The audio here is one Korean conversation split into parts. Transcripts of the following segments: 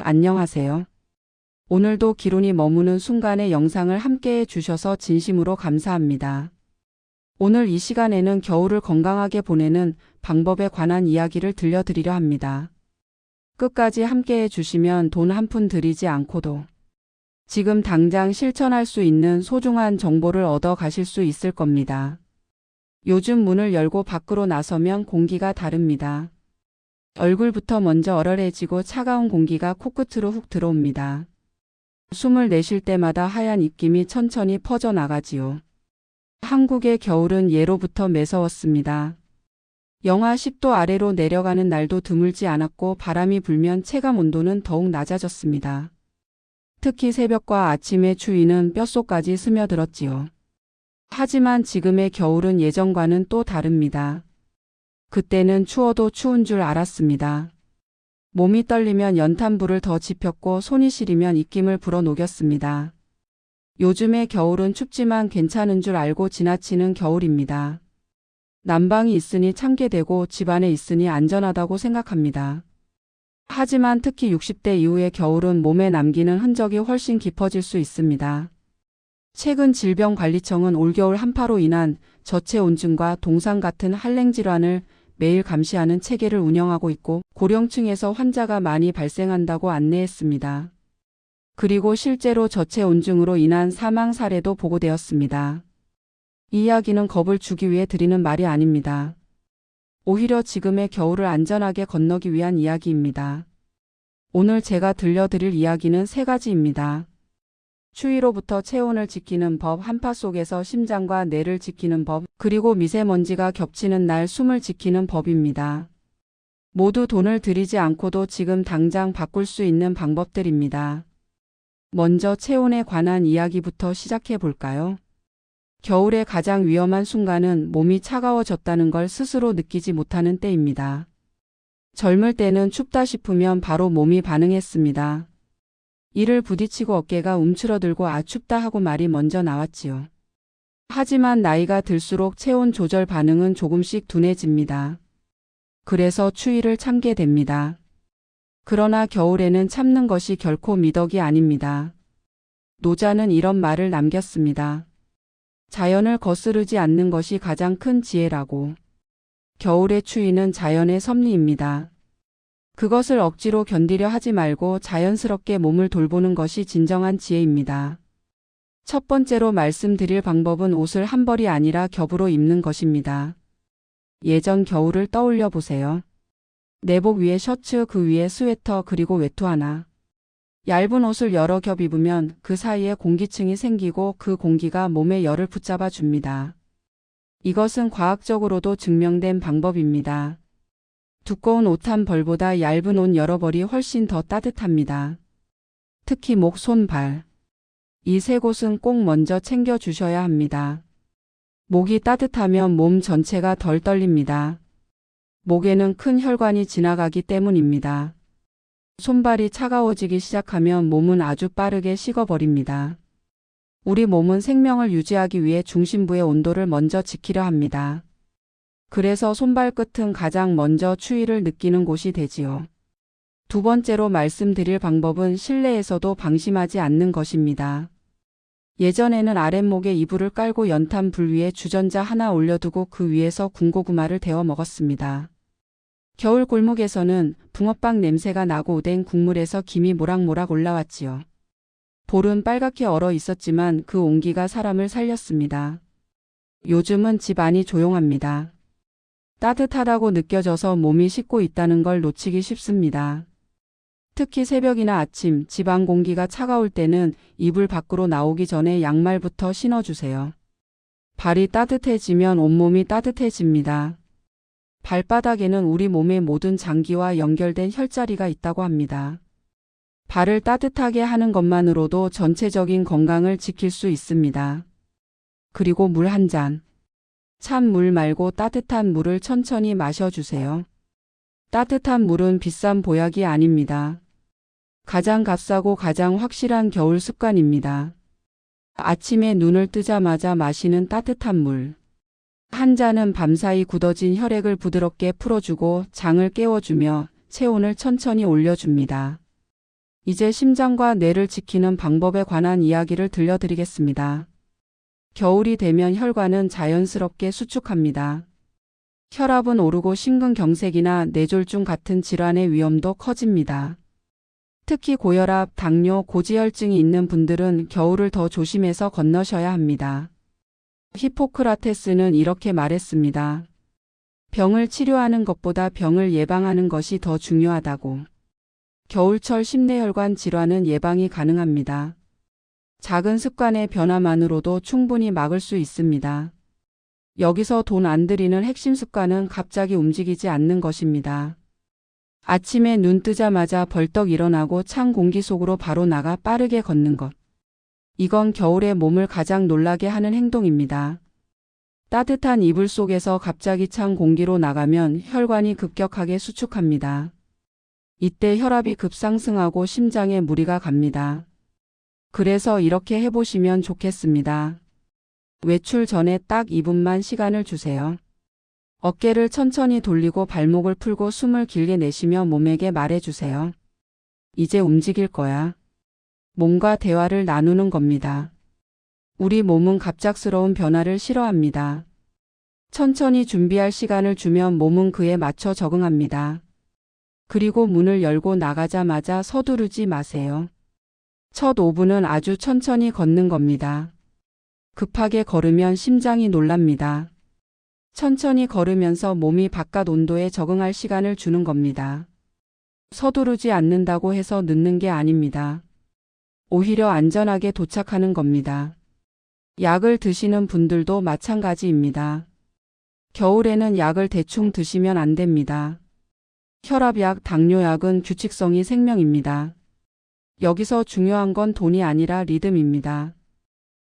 안녕하세요. 오늘도 기론이 머무는 순간의 영상을 함께 해주셔서 진심으로 감사합니다. 오늘 이 시간에는 겨울을 건강하게 보내는 방법에 관한 이야기를 들려드리려 합니다. 끝까지 함께 해주시면 돈 한 푼 들이지 않고도 지금 당장 실천할 수 있는 소중한 정보를 얻어 가실 수 있을 겁니다. 요즘 문을 열고 밖으로 나서면 공기가 다릅니다. 얼굴부터 먼저 얼얼해지고 차가운 공기가 코끝으로 훅 들어옵니다. 숨을 내쉴 때마다 하얀 입김이 천천히 퍼져나가지요. 한국의 겨울은 예로부터 매서웠습니다. 영하 10도 아래로 내려가는 날도 드물지 않았고 바람이 불면 체감 온도는 더욱 낮아졌습니다. 특히 새벽과 아침의 추위는 뼛속까지 스며들었지요. 하지만 지금의 겨울은 예전과는 또 다릅니다. 그때는 추워도 추운 줄 알았습니다. 몸이 떨리면 연탄불을 더 지폈고 손이 시리면 입김을 불어 녹였습니다. 요즘의 겨울은 춥지만 괜찮은 줄 알고 지나치는 겨울입니다. 난방이 있으니 참게 되고 집안에 있으니 안전하다고 생각합니다. 하지만 특히 60대 이후의 겨울은 몸에 남기는 흔적이 훨씬 깊어질 수 있습니다. 최근 질병관리청은 올겨울 한파로 인한 저체온증과 동상 같은 한랭질환을 매일 감시하는 체계를 운영하고 있고 고령층에서 환자가 많이 발생한다고 안내했습니다. 그리고 실제로 저체온증으로 인한 사망 사례도 보고되었습니다. 이 이야기는 겁을 주기 위해 드리는 말이 아닙니다. 오히려 지금의 겨울을 안전하게 건너기 위한 이야기입니다. 오늘 제가 들려드릴 이야기는 3가지입니다. 추위로부터 체온을 지키는 법, 한파 속에서 심장과 뇌를 지키는 법, 그리고 미세먼지가 겹치는 날 숨을 지키는 법입니다. 모두 돈을 들이지 않고도 지금 당장 바꿀 수 있는 방법들입니다. 먼저 체온에 관한 이야기부터 시작해 볼까요? 겨울의 가장 위험한 순간은 몸이 차가워졌다는 걸 스스로 느끼지 못하는 때입니다. 젊을 때는 춥다 싶으면 바로 몸이 반응했습니다. 이를 부딪히고 어깨가 움츠러들고 아 춥다 하고 말이 먼저 나왔지요. 하지만 나이가 들수록 체온 조절 반응은 조금씩 둔해집니다. 그래서 추위를 참게 됩니다. 그러나 겨울에는 참는 것이 결코 미덕이 아닙니다. 노자는 이런 말을 남겼습니다. 자연을 거스르지 않는 것이 가장 큰 지혜라고. 겨울의 추위는 자연의 섭리입니다. 그것을 억지로 견디려 하지 말고 자연스럽게 몸을 돌보는 것이 진정한 지혜입니다. 첫 번째로 말씀드릴 방법은 옷을 한 벌이 아니라 겹으로 입는 것입니다. 예전 겨울을 떠올려 보세요. 내복 위에 셔츠, 그 위에 스웨터, 그리고 외투 하나. 얇은 옷을 여러 겹 입으면 그 사이에 공기층이 생기고 그 공기가 몸에 열을 붙잡아 줍니다. 이것은 과학적으로도 증명된 방법입니다. 두꺼운 옷 한 벌보다 얇은 옷 여러 벌이 훨씬 더 따뜻합니다. 특히 목, 손, 발. 이 3곳은 꼭 먼저 챙겨 주셔야 합니다. 목이 따뜻하면 몸 전체가 덜 떨립니다. 목에는 큰 혈관이 지나가기 때문입니다. 손발이 차가워지기 시작하면 몸은 아주 빠르게 식어버립니다. 우리 몸은 생명을 유지하기 위해 중심부의 온도를 먼저 지키려 합니다. 그래서 손발끝은 가장 먼저 추위를 느끼는 곳이 되지요. 두 번째로 말씀드릴 방법은 실내에서도 방심하지 않는 것입니다. 예전에는 아랫목에 이불을 깔고 연탄 불 위에 주전자 하나 올려두고 그 위에서 군고구마를 데워 먹었습니다. 겨울 골목에서는 붕어빵 냄새가 나고 오뎅 국물에서 김이 모락모락 올라왔지요. 볼은 빨갛게 얼어 있었지만 그 온기가 사람을 살렸습니다. 요즘은 집 안이 조용합니다. 따뜻하다고 느껴져서 몸이 식고 있다는 걸 놓치기 쉽습니다. 특히 새벽이나 아침, 집 안 공기가 차가울 때는 이불 밖으로 나오기 전에 양말부터 신어주세요. 발이 따뜻해지면 온몸이 따뜻해집니다. 발바닥에는 우리 몸의 모든 장기와 연결된 혈자리가 있다고 합니다. 발을 따뜻하게 하는 것만으로도 전체적인 건강을 지킬 수 있습니다. 그리고 물 한 잔. 찬 물 말고 따뜻한 물을 천천히 마셔주세요. 따뜻한 물은 비싼 보약이 아닙니다. 가장 값싸고 가장 확실한 겨울 습관입니다. 아침에 눈을 뜨자마자 마시는 따뜻한 물. 한 잔은 밤사이 굳어진 혈액을 부드럽게 풀어주고 장을 깨워주며 체온을 천천히 올려줍니다. 이제 심장과 뇌를 지키는 방법에 관한 이야기를 들려드리겠습니다. 겨울이 되면 혈관은 자연스럽게 수축합니다. 혈압은 오르고 심근경색이나 뇌졸중 같은 질환의 위험도 커집니다. 특히 고혈압, 당뇨, 고지혈증이 있는 분들은 겨울을 더 조심해서 건너셔야 합니다. 히포크라테스는 이렇게 말했습니다. 병을 치료하는 것보다 병을 예방하는 것이 더 중요하다고. 겨울철 심내혈관 질환은 예방이 가능합니다. 작은 습관의 변화만으로도 충분히 막을 수 있습니다. 여기서 돈 안 들이는 핵심 습관은 갑자기 움직이지 않는 것입니다. 아침에 눈 뜨자마자 벌떡 일어나고 찬 공기 속으로 바로 나가 빠르게 걷는 것. 이건 겨울에 몸을 가장 놀라게 하는 행동입니다. 따뜻한 이불 속에서 갑자기 찬 공기로 나가면 혈관이 급격하게 수축합니다. 이때 혈압이 급상승하고 심장에 무리가 갑니다. 그래서 이렇게 해보시면 좋겠습니다. 외출 전에 딱 2분만 시간을 주세요. 어깨를 천천히 돌리고 발목을 풀고 숨을 길게 내쉬며 몸에게 말해주세요. 이제 움직일 거야. 몸과 대화를 나누는 겁니다. 우리 몸은 갑작스러운 변화를 싫어합니다. 천천히 준비할 시간을 주면 몸은 그에 맞춰 적응합니다. 그리고 문을 열고 나가자마자 서두르지 마세요. 첫 5분은 아주 천천히 걷는 겁니다. 급하게 걸으면 심장이 놀랍니다. 천천히 걸으면서 몸이 바깥 온도에 적응할 시간을 주는 겁니다. 서두르지 않는다고 해서 늦는 게 아닙니다. 오히려 안전하게 도착하는 겁니다. 약을 드시는 분들도 마찬가지입니다. 겨울에는 약을 대충 드시면 안 됩니다. 혈압약, 당뇨약은 규칙성이 생명입니다. 여기서 중요한 건 돈이 아니라 리듬입니다.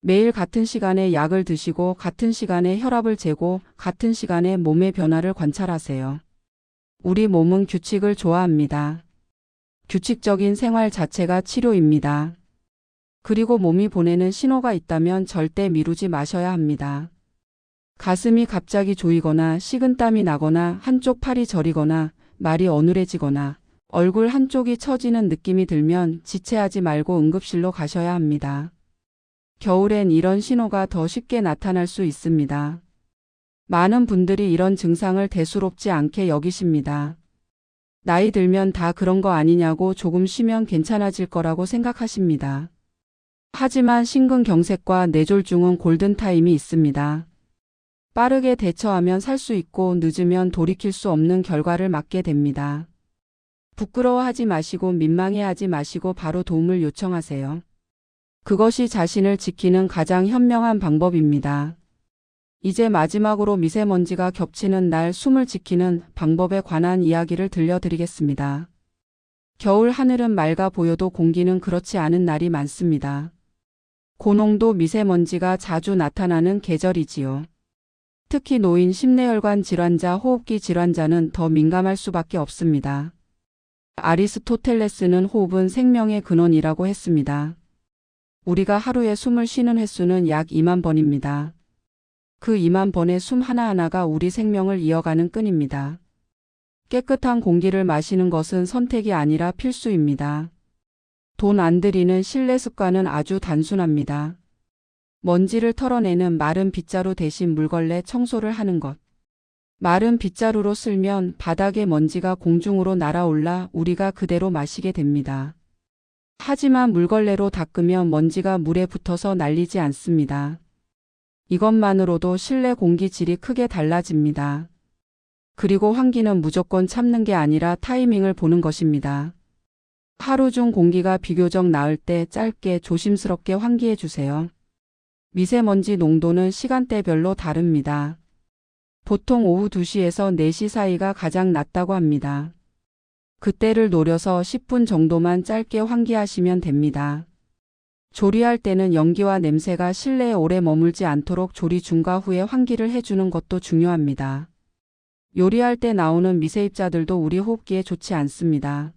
매일 같은 시간에 약을 드시고 같은 시간에 혈압을 재고 같은 시간에 몸의 변화를 관찰하세요. 우리 몸은 규칙을 좋아합니다. 규칙적인 생활 자체가 치료입니다. 그리고 몸이 보내는 신호가 있다면 절대 미루지 마셔야 합니다. 가슴이 갑자기 조이거나 식은땀이 나거나 한쪽 팔이 저리거나 말이 어눌해지거나 얼굴 한쪽이 처지는 느낌이 들면 지체하지 말고 응급실로 가셔야 합니다. 겨울엔 이런 신호가 더 쉽게 나타날 수 있습니다. 많은 분들이 이런 증상을 대수롭지 않게 여기십니다. 나이 들면 다 그런 거 아니냐고 조금 쉬면 괜찮아질 거라고 생각하십니다. 하지만 심근경색과 뇌졸중은 골든타임이 있습니다. 빠르게 대처하면 살 수 있고 늦으면 돌이킬 수 없는 결과를 맞게 됩니다. 부끄러워하지 마시고 민망해하지 마시고 바로 도움을 요청하세요. 그것이 자신을 지키는 가장 현명한 방법입니다. 이제 마지막으로 미세먼지가 겹치는 날 숨을 지키는 방법에 관한 이야기를 들려드리겠습니다. 겨울 하늘은 맑아 보여도 공기는 그렇지 않은 날이 많습니다. 고농도 미세먼지가 자주 나타나는 계절이지요. 특히 노인, 심내혈관 질환자, 호흡기 질환자는 더 민감할 수밖에 없습니다. 아리스토텔레스는 호흡은 생명의 근원이라고 했습니다. 우리가 하루에 숨을 쉬는 횟수는 약 2만 번입니다. 그 2만 번의 숨 하나하나가 우리 생명을 이어가는 끈입니다. 깨끗한 공기를 마시는 것은 선택이 아니라 필수입니다. 돈 안 들이는 실내 습관은 아주 단순합니다. 먼지를 털어내는 마른 빗자루 대신 물걸레 청소를 하는 것. 마른 빗자루로 쓸면 바닥의 먼지가 공중으로 날아올라 우리가 그대로 마시게 됩니다. 하지만 물걸레로 닦으면 먼지가 물에 붙어서 날리지 않습니다. 이것만으로도 실내 공기 질이 크게 달라집니다. 그리고 환기는 무조건 참는 게 아니라 타이밍을 보는 것입니다. 하루 중 공기가 비교적 나을 때 짧게 조심스럽게 환기해 주세요. 미세먼지 농도는 시간대별로 다릅니다. 보통 오후 2시에서 4시 사이가 가장 낮다고 합니다. 그때를 노려서 10분 정도만 짧게 환기하시면 됩니다. 조리할 때는 연기와 냄새가 실내에 오래 머물지 않도록 조리 중과 후에 환기를 해주는 것도 중요합니다. 요리할 때 나오는 미세입자들도 우리 호흡기에 좋지 않습니다.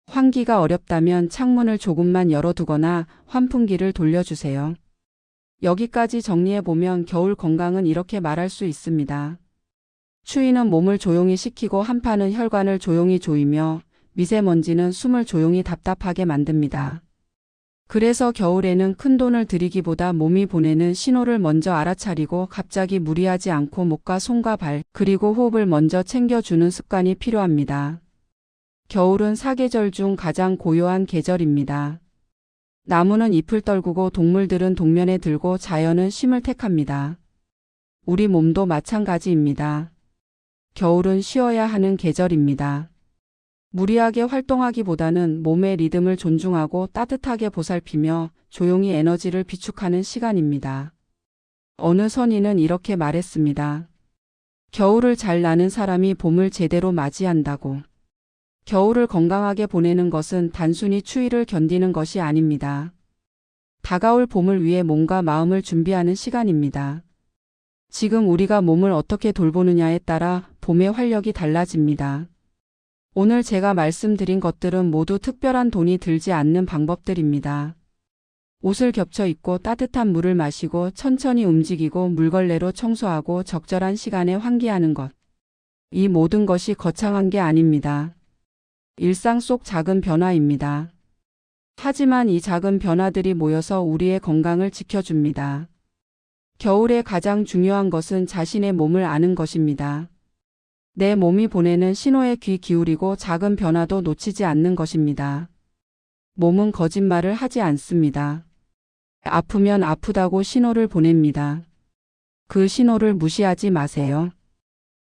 환기가 어렵다면 창문을 조금만 열어두거나 환풍기를 돌려주세요. 여기까지 정리해보면 겨울 건강은 이렇게 말할 수 있습니다. 추위는 몸을 조용히 식히고 한파는 혈관을 조용히 조이며 미세먼지는 숨을 조용히 답답하게 만듭니다. 그래서 겨울에는 큰돈을 들이기보다 몸이 보내는 신호를 먼저 알아차리고 갑자기 무리하지 않고 목과 손과 발, 그리고 호흡을 먼저 챙겨주는 습관이 필요합니다. 겨울은 사계절 중 가장 고요한 계절입니다. 나무는 잎을 떨구고 동물들은 동면에 들고 자연은 쉼을 택합니다. 우리 몸도 마찬가지입니다. 겨울은 쉬어야 하는 계절입니다. 무리하게 활동하기보다는 몸의 리듬을 존중하고 따뜻하게 보살피며 조용히 에너지를 비축하는 시간입니다. 어느 선인은 이렇게 말했습니다. 겨울을 잘 나는 사람이 봄을 제대로 맞이한다고. 겨울을 건강하게 보내는 것은 단순히 추위를 견디는 것이 아닙니다. 다가올 봄을 위해 몸과 마음을 준비하는 시간입니다. 지금 우리가 몸을 어떻게 돌보느냐에 따라 봄의 활력이 달라집니다. 오늘 제가 말씀드린 것들은 모두 특별한 돈이 들지 않는 방법들입니다. 옷을 겹쳐 입고 따뜻한 물을 마시고 천천히 움직이고 물걸레로 청소하고 적절한 시간에 환기하는 것. 이 모든 것이 거창한 게 아닙니다. 일상 속 작은 변화입니다. 하지만 이 작은 변화들이 모여서 우리의 건강을 지켜줍니다. 겨울에 가장 중요한 것은 자신의 몸을 아는 것입니다. 내 몸이 보내는 신호에 귀 기울이고 작은 변화도 놓치지 않는 것입니다. 몸은 거짓말을 하지 않습니다. 아프면 아프다고 신호를 보냅니다. 그 신호를 무시하지 마세요.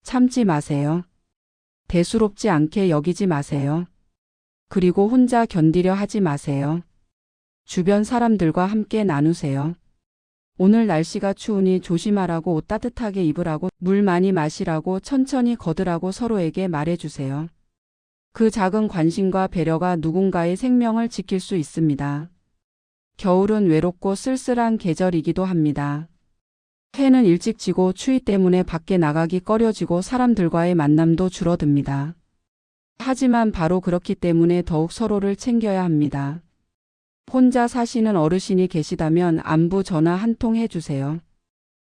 참지 마세요. 대수롭지 않게 여기지 마세요. 그리고 혼자 견디려 하지 마세요. 주변 사람들과 함께 나누세요. 오늘 날씨가 추우니 조심하라고, 옷 따뜻하게 입으라고, 물 많이 마시라고, 천천히 걷으라고 서로에게 말해주세요. 그 작은 관심과 배려가 누군가의 생명을 지킬 수 있습니다. 겨울은 외롭고 쓸쓸한 계절이기도 합니다. 해는 일찍 지고 추위 때문에 밖에 나가기 꺼려지고 사람들과의 만남도 줄어듭니다. 하지만 바로 그렇기 때문에 더욱 서로를 챙겨야 합니다. 혼자 사시는 어르신이 계시다면 안부 전화 한 통 해주세요.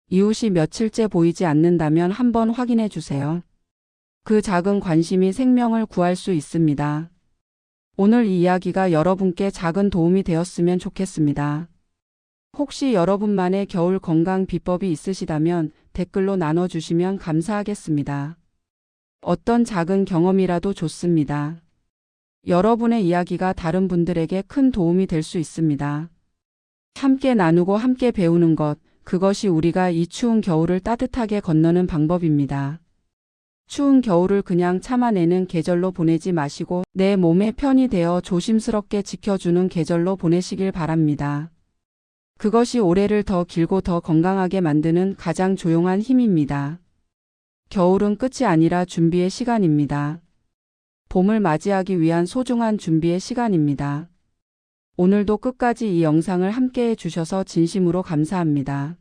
이웃이 며칠째 보이지 않는다면 한번 확인해 주세요. 그 작은 관심이 생명을 구할 수 있습니다. 오늘 이 이야기가 여러분께 작은 도움이 되었으면 좋겠습니다. 혹시 여러분만의 겨울 건강 비법이 있으시다면 댓글로 나눠주시면 감사하겠습니다. 어떤 작은 경험이라도 좋습니다. 여러분의 이야기가 다른 분들에게 큰 도움이 될 수 있습니다. 함께 나누고 함께 배우는 것, 그것이 우리가 이 추운 겨울을 따뜻하게 건너는 방법입니다. 추운 겨울을 그냥 참아내는 계절로 보내지 마시고 내 몸에 편이 되어 조심스럽게 지켜주는 계절로 보내시길 바랍니다. 그것이 올해를 더 길고 더 건강하게 만드는 가장 조용한 힘입니다. 겨울은 끝이 아니라 준비의 시간입니다. 봄을 맞이하기 위한 소중한 준비의 시간입니다. 오늘도 끝까지 이 영상을 함께 해주셔서 진심으로 감사합니다.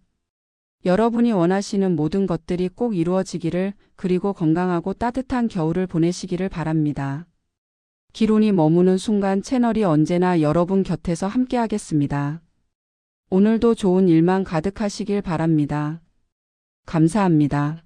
여러분이 원하시는 모든 것들이 꼭 이루어지기를, 그리고 건강하고 따뜻한 겨울을 보내시기를 바랍니다. 기론이 머무는 순간 채널이 언제나 여러분 곁에서 함께하겠습니다. 오늘도 좋은 일만 가득하시길 바랍니다. 감사합니다.